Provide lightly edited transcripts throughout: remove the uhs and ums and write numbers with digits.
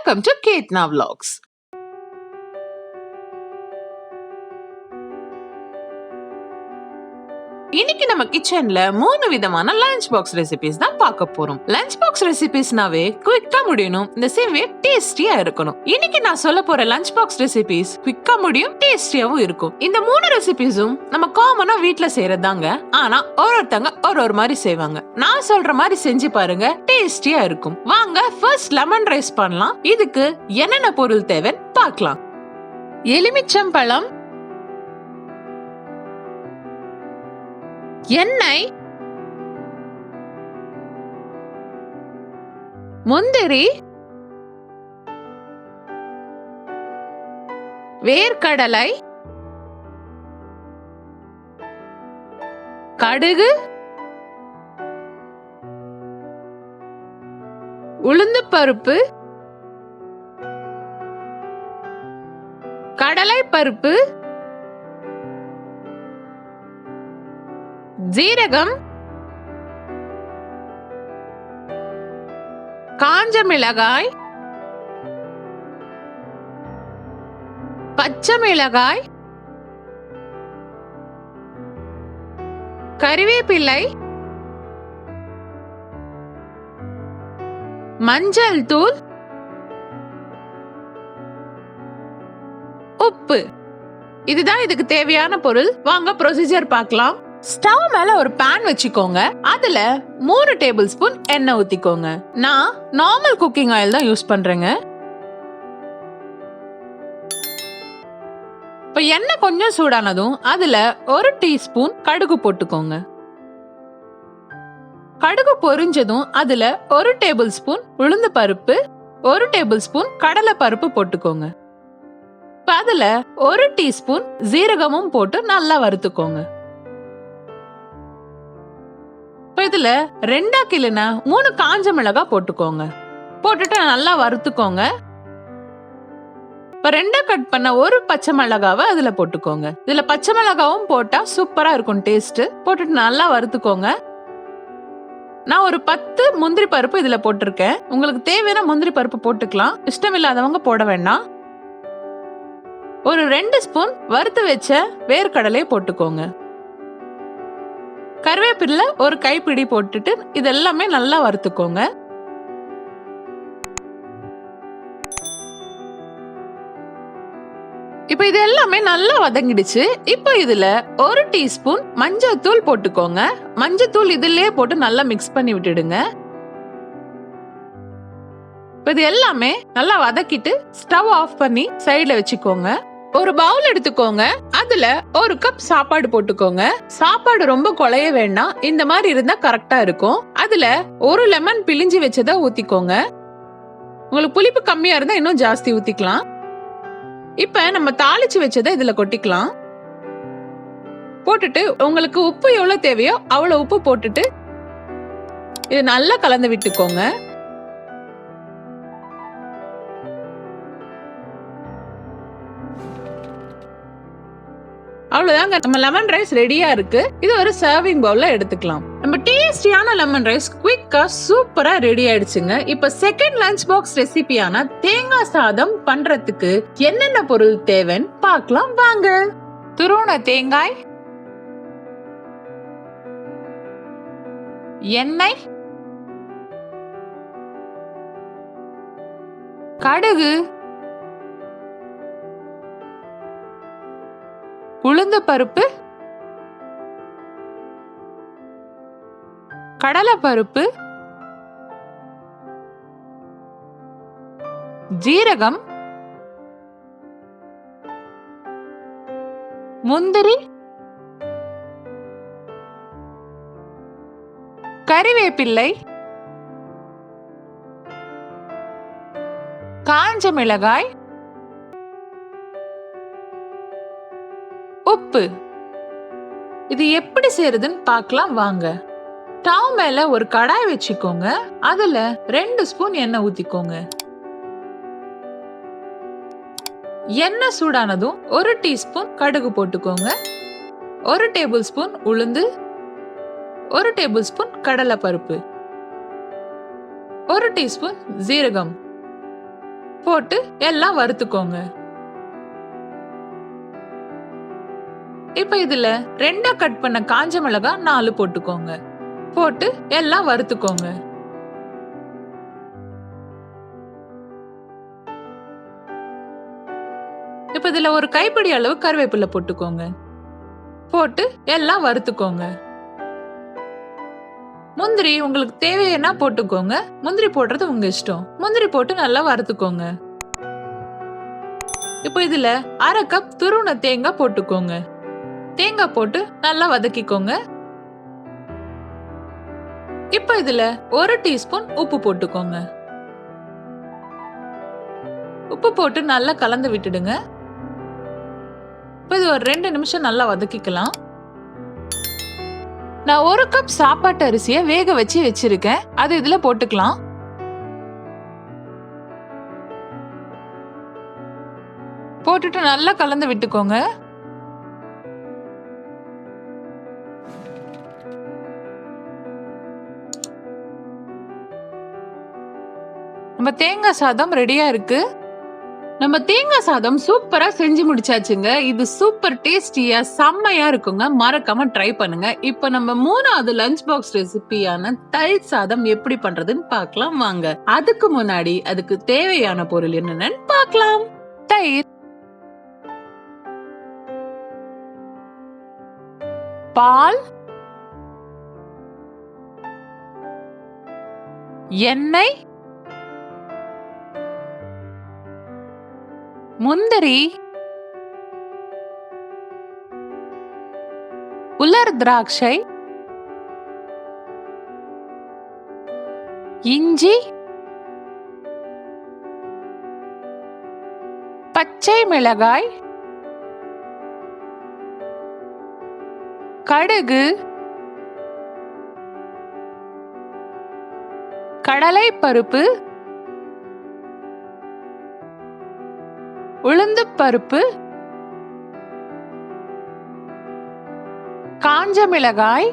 Welcome to kethana.vlogs. இன்னைக்கு நம்ம கிச்சன்ல 3 விதமான லஞ்ச் பாக்ஸ் ரெசிபிஸ் தான் பார்க்க போறோம். லஞ்ச் பாக்ஸ் ரெசிபிஸ்னாவே குயிக்கா முடியணும், இந்த சேவே டேஸ்டியா இருக்கணும். இன்னைக்கு நான் சொல்ல போற லஞ்ச் பாக்ஸ் ரெசிபிஸ் குயிக்கா முடியும், டேஸ்டியாவும் இருக்கும். இந்த 3 ரெசிபிஸும் நம்ம காமனா வீட்ல செய்யறதாங்க. ஆனா ஒருத்தங்க ஒரு மாதிரி செய்வாங்க. நான் சொல்ற மாதிரி செஞ்சு பாருங்க, டேஸ்டியா இருக்கும். வாங்க ஃபர்ஸ்ட் லெமன் ரைஸ் பண்ணலாம். இதுக்கு என்னென்ன பொருள் தேவைன்னு பார்க்கலாம். எலுமிச்சம்பழம், எண்ணெய், முந்திரி, வேர்க்கடலை, கடுகு, உளுந்து பருப்பு, கடலை பருப்பு, ஜீரகம், காஞ்ச மிளகாய், பச்சை மிளகாய், கறிவேப்பிலை, மஞ்சள் தூள், உப்பு. இதுதான் இதுக்கு தேவையான பொருள். வாங்க ப்ரொசீஜர் பார்க்கலாம். ஸ்டவ் மேல ஒரு பேன் வச்சுக்கோங்க. அதுல 3 டேபிள் ஸ்பூன் எண்ணெய் ஊத்திக்கோங்க. நான் நார்மல் குக்கிங் ஆயில் தான் யூஸ் பண்றேங்க. இப்ப எண்ணெய் கொஞ்சம் சூடானதும் அதுல 1 டீஸ்பூன் கடுகு போட்டுக்கோங்க. கடுகு பொரிஞ்சதும் அதுல 1 டேபிள் ஸ்பூன் உளுந்து பருப்பு, 1 டேபிள் ஸ்பூன் கடலை பருப்பு போட்டுக்கோங்க. இப்ப அதுல 1 டீஸ்பூன் ஜீரகமும் போட்டு நல்லா வறுத்துக்கோங்க. இதுல 2 கிலோன 3 காஞ்ச மிளகாய் போட்டுக்கோங்க. போட்டுட்டு நல்லா வறுத்துக்கோங்க. இப்ப 2 கட் பண்ண 1 பச்சை மிளகாவை அதுல போட்டுக்கோங்க. இதுல பச்சை மிளகாவும் போட்டா சூப்பரா இருக்கும் டேஸ்ட். போட்டுட்டு நல்லா வறுத்துக்கோங்க. நான் ஒரு 10 முந்திரி பருப்பு இதுல போட்டிருக்கேன். உங்களுக்கு தேவையான முந்திரி பருப்பு போட்டுக்கலாம், இஷ்டம் இல்லாதவங்க போட வேண்டாம். ஒரு 2 ஸ்பூன் வறுத்து வச்ச வேர்க்கடலை போட்டுக்கோங்க. கறிவேப்பிலை ஒரு கைப்பிடி போட்டுட்டு இதெல்லாமே நல்லா வறுத்துக்கோங்க. இப்ப இது எல்லாமே நல்லா வதங்கிடுச்சு. இப்போ இதுல 1 டீஸ்பூன் மஞ்சள் தூள் போட்டுக்கோங்க. மஞ்சள் தூள் இதுலயே போட்டு நல்லா மிக்ஸ் பண்ணி விட்டுடுங்க. இப்ப இது எல்லாமே நல்லா வதக்கிட்டு ஸ்டவ் ஆஃப் பண்ணி சைடுல வச்சுக்கோங்க. ஒரு பவுல் எடுத்துக்கோங்க. அதுல 1 கப் சாப்பாடு போட்டுக்கோங்க. சாப்பாடு ரொம்ப குழைய வேண்டாம், இந்த மாதிரி இருந்தா கரெக்டா இருக்கும். அதுல 1 லெமன் பிழிஞ்சு வச்சதை ஊத்திக்கோங்க. உங்களுக்கு புளிப்பு கம்மியா இருந்தா இன்னும் ஜாஸ்தி ஊத்திக்கலாம். இப்ப நம்ம தாளிச்சு வச்சதை இதுல கொட்டிக்கலாம். போட்டுட்டு உங்களுக்கு உப்பு எவ்வளவு தேவையோ அவ்வளவு உப்பு போட்டுட்டு இது நல்லா கலந்து விட்டுக்கோங்க. அவ்வளவுதாங்க, நம்ம லெமன் ரைஸ் ரெடியா இருக்கு. இது ஒரு சர்விங் பவுல்ல எடுத்துக்கலாம். நம்ம டேஸ்டியான லெமன் ரைஸ் குயிக்கா சூப்பரா ரெடி ஆயிடுச்சுங்க. இப்ப செகண்ட் லஞ்ச் பாக்ஸ் ரெசிபியான தேங்காய் சாதம் பண்றதுக்கு என்னென்ன பொருள் தேவைன்னு பார்க்கலாம் வாங்க. துருவன தேங்காய், எண்ணெய், கடுகு, உளுந்து பருப்பு, கடலை பருப்பு, ஜீரகம், முந்திரி, கறிவேப்பிலை, காஞ்ச மிளகாய், உப்பு. இது எப்படி செய்யறதுன்னு பார்க்கலாம் வாங்க. ஸ்டவ் மேல ஒரு கடாய் வச்சுக்கோங்க. அதுல 2 ஸ்பூன் எண்ணெய் ஊத்திக்கோங்க. எண்ணெய் சூடானதும் 1 டீஸ்பூன் கடுகு போட்டுக்கோங்க. 1 டேபிள் ஸ்பூன் உளுந்து, 1 டேபிள் ஸ்பூன் கடலை பருப்பு, 1 டீஸ்பூன் ஜீரகம், போட்டு எல்லாம் வறுத்துக்கோங்க. இப்ப இதுல 2 கட் பண்ண காஞ்ச மிளகாய் 4 போட்டுக்கோங்க. போட்டு எல்லாம் வறுத்துக்கோங்க. இப்ப இதுல ஒரு கைப்பிடி அளவு கருவேப்பிலை போட்டுக்கோங்க. போட்டு எல்லாம் வறுத்துக்கோங்க. முந்திரி உங்களுக்கு தேவைன்னா போட்டுக்கோங்க. முந்திரி போடுறது உங்க இஷ்டம். முந்திரி போட்டு நல்லா வறுத்துக்கோங்க. இப்போ இதுல 1/2 கப் துருவன தேங்காய் போட்டுக்கோங்க. தேங்காய் போட்டு நல்லா வதக்கிக்கோங்க. இப்போ இதுல 1 டீஸ்பூன் உப்பு போட்டுக்கோங்க. உப்பு போட்டு நல்லா கலந்து விட்டுடுங்க. இப்போ இது ஒரு 2 நிமிஷம் நல்லா வதக்கிக்கலாம். நான் 1 கப் சாப்பாட்டு அரிசியை வேக வச்சு வச்சிருக்கேன். அது இதுல போட்டுக்கலாம். போட்டுட்டு நல்லா கலந்து விட்டுக்கோங்க. நம்ம தேங்காய் சாதம் ரெடியா இருக்கு. நம்ம தேங்காய் சாதம் சூப்பரா செஞ்சு முடிச்சாச்சுங்க. இது சூப்பர் டேஸ்டியா செம்மையா இருக்குங்க. மறக்காம ட்ரை பண்ணுங்க. இப்போ நம்ம 3வது லஞ்ச் பாக்ஸ் ரெசிபியான தயிர் சாதம் எப்படி பண்றதுன்னு பார்க்கலாம் வாங்க. அதுக்கு முன்னாடி அதுக்கு தேவையான பொருள் என்னன்னு பார்க்கலாம். தயிர், பால், எண்ணெய், முந்திரி, உலர் திராட்சை, இஞ்சி, பச்சை மிளகாய், கடுகு, கடலை பருப்பு, உளுந்து பருப்பு, காஞ்ச மிளகாய்,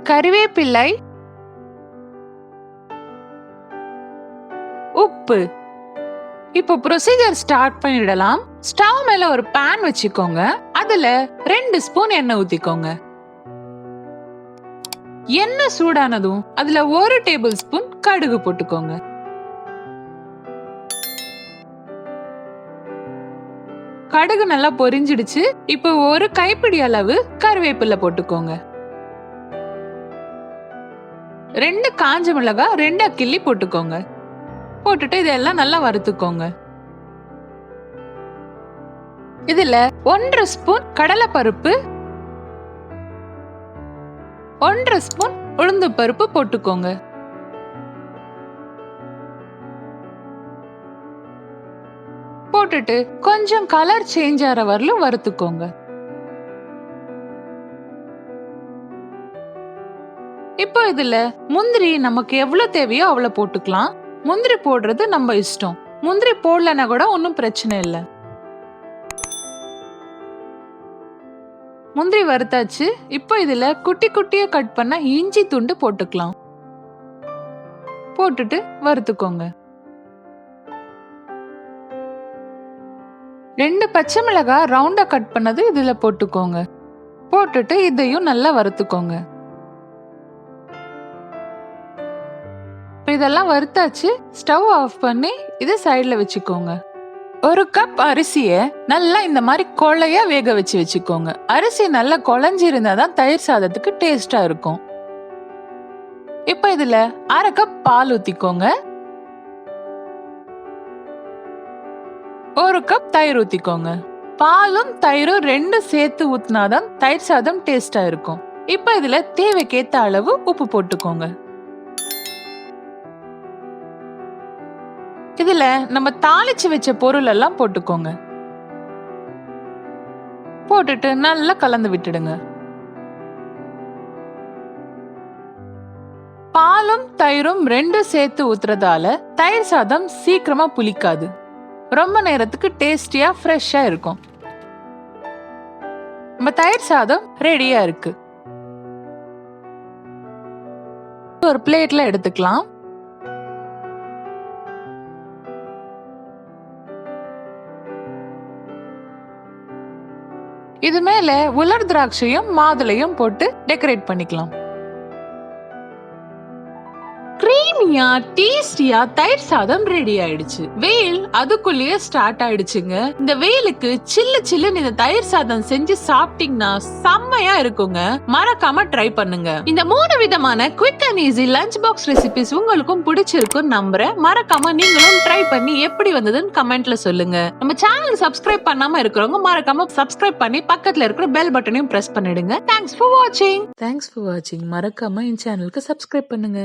கறிவேப்பிலை, உப்பு. இப்போ ப்ரொசீஜர் ஸ்டார்ட் பண்ணிடலாம். ஸ்டவ் மேல ஒரு பேன் வச்சுக்கோங்க. அதுல 2 ஸ்பூன் எண்ணெய் ஊத்திக்கோங்க. எண்ணெய் சூடானதும் அதுல 1 டேபிள் ஸ்பூன் கடுகு போட்டுக்கோங்க. கடுகு நல்லா பொரிஞ்சிடுச்சு. இப்போ 1 கைப்பிடி அளவு கறிவேப்பிலை போட்டுக்கோங்க. 2 காஞ்ச மிளகாய் 2 கிள்ளி போட்டுக்கோங்க. போட்டுட்டு இதெல்லாம் நல்லா வறுத்துக்கோங்க. இதுல 1/2 ஸ்பூன் கடலை பருப்பு, 1/2 ஸ்பூன் உளுந்து பருப்பு போட்டுக்கோங்க. போட்டுட்டு கொஞ்சம் கலர் சேஞ்ச் ஆற வரலும் வறுத்துக்கோங்க. இப்போ இதுல முந்திரி நமக்கு எவ்வளவு தேவையோ அவ்வளவு போட்டுக்கலாம். முந்திரி போடுறது நம்ம இஷ்டம். முந்திரி போடலனா கூட ஒன்னும் பிரச்சனை இல்லை. முந்திரி வறுத்தாச்சு. இப்போ இதுல குட்டி குட்டியா கட் பண்ண இஞ்சி துண்டு போட்டுக்கலாம். போட்டுட்டு வறுத்துக்கோங்க. 2 பச்சை மிளகாய் ரவுண்டா கட் பண்ணது இதுல போட்டுக்கோங்க. போட்டுட்டு இதையும் நல்லா வறுத்துக்கோங்க. இதெல்லாம் வறுத்தாச்சு. ஸ்டவ் ஆஃப் பண்ணி இதை சைடுல வச்சுக்கோங்க. 1 கப் அரிசியை நல்லா இந்த மாதிரி கொள்ளையா வேக வச்சு வச்சுக்கோங்க. அரிசி நல்லா குழஞ்சி இருந்தாதான் தயிர் சாதத்துக்கு டேஸ்டா இருக்கும். இப்ப இதுல 1/2 கப் பால் ஊத்திக்கோங்க. 1 கப் தயிர் ஊத்திக்கோங்க. பாலும் தயிரும் 2 சேர்த்து ஊத்தினாதான் தயிர் சாதம் டேஸ்டா இருக்கும். இப்ப இதுல தேவைக்கேத்த அளவு உப்பு போட்டுக்கோங்க. இதுல நம்ம தாளிச்சு வச்ச பொருள் எல்லாம் போட்டுக்கோங்க. போட்டுட்டு நல்லா கலந்து விட்டுடுங்க. பாலும் தயிரும் 2 சேர்த்து ஊத்துறதால தயிர் சாதம் சீக்கிரமா புளிக்காது. ரொம்ப நேரத்துக்கு டேஸ்டியா ஃப்ரெஷ்ஷா இருக்கும். நம்ம தயிர் சாதம் ரெடியா இருக்கு. ஒரு பிளேட்ல எடுத்துக்கலாம். இது மேல உலர் திராட்சையும் மாதுளையும் போட்டு டெக்கரேட் பண்ணிக்கலாம். கிரீமியா டேஸ்டியா தயிர் சாதம் ரெடி ஆயிடுச்சு. வெயில் அதுக்குள்ளேயே ஸ்டார்ட் ஆயிடுச்சுங்க. இந்த வெயிலுக்கு சில்லு சில்லுன்னு இந்த தயிர் சாதம் செஞ்சு சாப்பிட்டீங்கன்னா செம்மையா இருக்குங்க. மறக்காம ட்ரை பண்ணுங்க. இந்த 3 விதமான quick and easy lunch box recipes உங்களுக்கும் பிடிச்சிருக்கும் நம்புறேன். மறக்காம நீங்களும் ட்ரை பண்ணி எப்படி வந்ததுன்னு கமெண்ட்ல சொல்லுங்க. நம்ம சேனல் சப்ஸ்கிரைப் பண்ணாம இருக்கிறவங்க மறக்காம சப்ஸ்கிரைப் பண்ணி பக்கத்துல இருக்கிற பெல் பட்டனையும் பிரஸ் பண்ணிடுங்க. தேங்க்ஸ் ஃபார் வாட்சிங். மறக்காம என் சேனலுக்கு சப்ஸ்கிரைப் பண்ணுங்க.